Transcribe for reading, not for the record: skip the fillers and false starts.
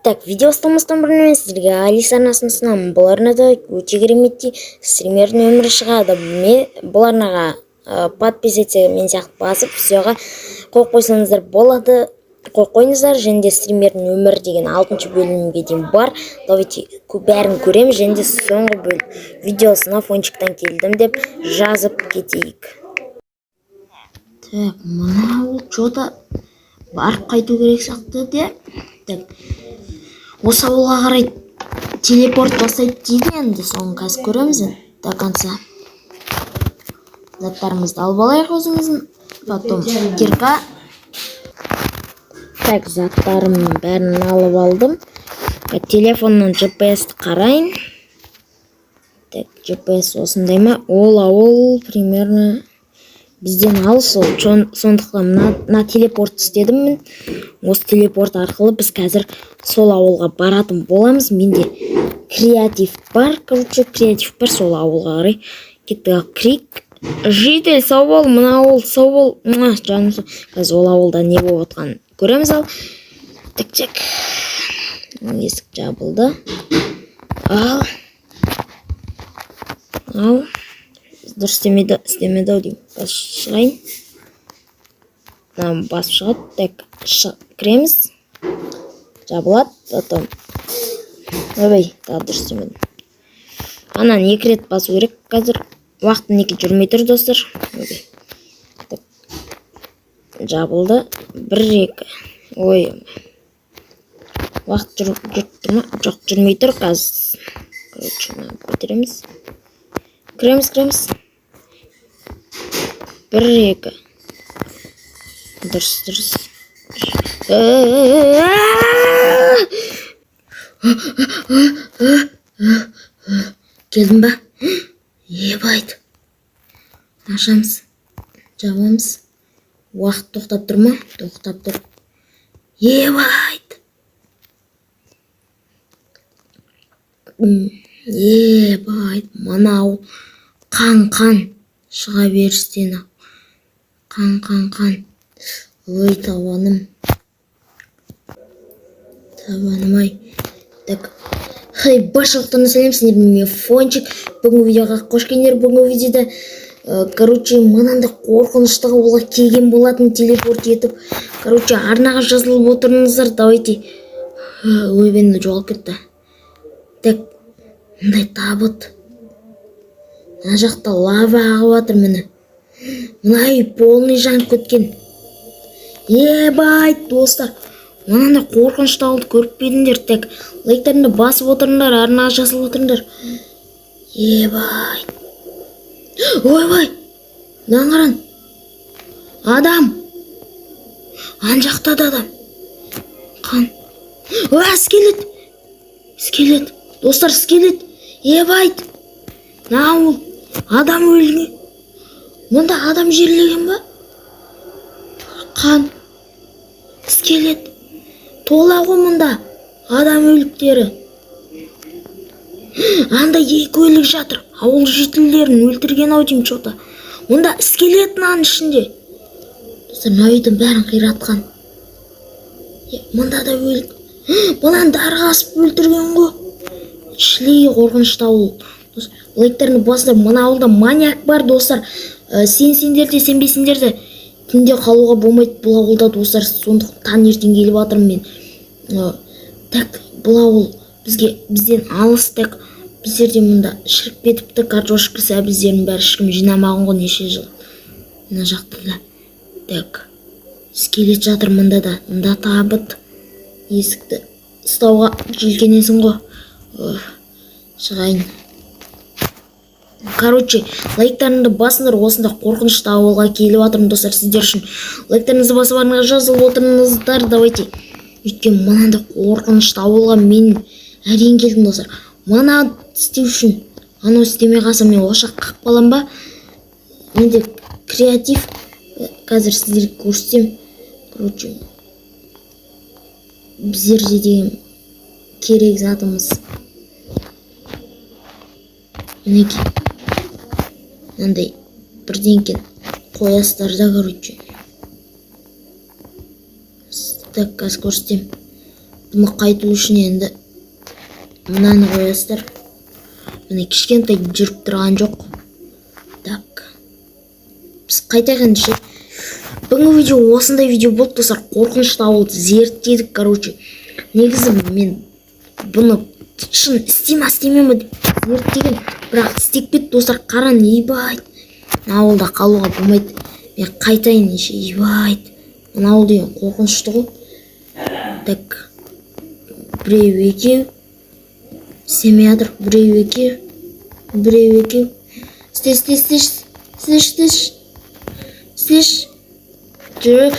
Так, видео бастамастан бұрын мен сіздерге Алиса арнасын ұсынамын. Бұл арнада өте кереметтей стримердің өмірі шығады. Бұл арнаға подпис етсе мен сияқты басып, видеоға қойып қойсаңыздар болады. Қойып қойыңыздар, және де стримердің өмірі деген 6-шы бөлімге дейін бар. Давайте бәрін көреміз, және де соңғы видеосына фончиктан келдім деп жазып кетейік. Так, мынау что-то барып қайту керек сияқты де. Так, осы ауылға қарай телепорт бастайды дейді, енді соны қазір көреміз до конца. Заттарымызды алып алайық өзіміздің. Потом кирка. Так, заттарымның бәрін алып алдым. Телефонның GPS-ті қарайын. Так, GPS осындай ма? Ол ауыл примерно бізден алыс ол. Сондықтан мына телепорт істедім мен. Осы телепорт арқылы біз қазір сол ауылға баратын боламыз. Менде креатив бар, креатив бар, сол ауылға қарай кеттік. Крик, житель, сау бол, мына ауыл, сау бол, жаным. Қазір ол ауылда не болып отқанын көреміз. Ал тік-тік, есік жабылды. Ал дұрыс істемеді ау деймін. Шығайын. Басып шығады. Так, кіреміз. Жабылады. Потом ойбай, дұрыс істемедім. Анан 2 рет басу керек қазір. Уақытын 2 жүрмей тұр, достар. Жабылды. 1-2. Ой. Уақыт жүріп тұр ма? Жоқ, жүрмей тұр қазір. Көтереміз. Кіреміз. 1-2. Дұрыс. Келдің ба? Ебайт. Ашамыз. Жабамыз. Уақыт тоқтап тұр ма? Тоқтап тұр. Ебайт. Ебайт. Манау. Қан. Шыға берістен. Қан. Ой, табаным. Табаным-ай. Так. Хей, башылықтан сәлем, сендердің мен фончик. Бүгінгі видеоға қош келдіңдер. Бүгінгі видеода мынандай қорқыныштығы олға келген болатын, телепорт етіп. Арнаға жазылып отырыңыздар. Давайте. Ой, бені жоғалып кетті. Так, мындай табыт. Мына жақта лава ағып жатыр мені. Мына үй полный жанып кеткен. Ебайт, достар. Мынандай қорқынышты ауылды көріп пе-едіңдер? Так, лайктарымды басып отырыңдар, арнаға жазылып отырыңдар. Ебайт. Ойбай. Даңғаран. Адам. Ан жақта да адам. Қан. Скелет. Достар, скелет. Ебайт. Науыл. Адам өлген. Мұнда адам жерлеген ба? Қан. Скелет. Тола ғой мұнда. Адам өліктері. Анда 2 өлік жатыр. Ауыл жителерін өлтірген ау деймін что-то. Мұнда скелет нан ішінде. Достар, үйдің бәрін қиратқан. Мұнда да өлік. Бұнан дарғасып өлтірген ғой. Шлей қорқынышты ауыл. Лайктарыны басында, мына ауылда маньяк бар, достар. Сенсеңдер де, сенбесеңдер де түнде қалуға болмайды бұл ауылда, достар. Сондықтан таңертең келіп жатырмын мен. Так, бұл ауыл бізден алыс. Так, біздерде мұнда шіріп кетіпті, картошка сәбіздерінің бәрі ешкім жинамаған ғой неше жыл. Мына жақта да. Так, скелет жатыр мұнда да. Мұнда табыт. Есікті ұстауға желкенесің ғой. Шығайын. Лайктарыңды басыңдар, осында қорқынышты ауылға келіп жатырмын, достар, сіздер үшін. Лайктарыңызды басып арнаға жазылып отырыңыздар. Давайте. Өйткені мынандай қорқынышты ауылға мен әрең келдім, достар. Мына істеу үшін. Анау істемей қалсам мен ошақ қақып қалам ба? Менде креатив. Қазір сіздерге көрсетем. Біздерде деген керек затымыз. Мінеки. Мынандай бірдеңкен қоясыздар да, Так, қазір көрсетем. Бұны қайту үшін енді мынаны қоясыздар. Міне кішкентай жүріп тұрған жоқ. Так. Біз қайтайық енді ше. Бүгінгі видео осындай видео болды достар. Қорқынышты ауылды зерттедік, короче. Негізі мен бұны шын істеме ме зерттеген, бірақ істеп кетті достар. Қаран ебайт. Ауылда қалуға болмайды. Мен қайтайын еше, ебайт. Мына ауыл деген қорқынышты ғой. Так. Біреу екеу. Істемей жатыр. Біреу екеу. Істеш. Жүрек.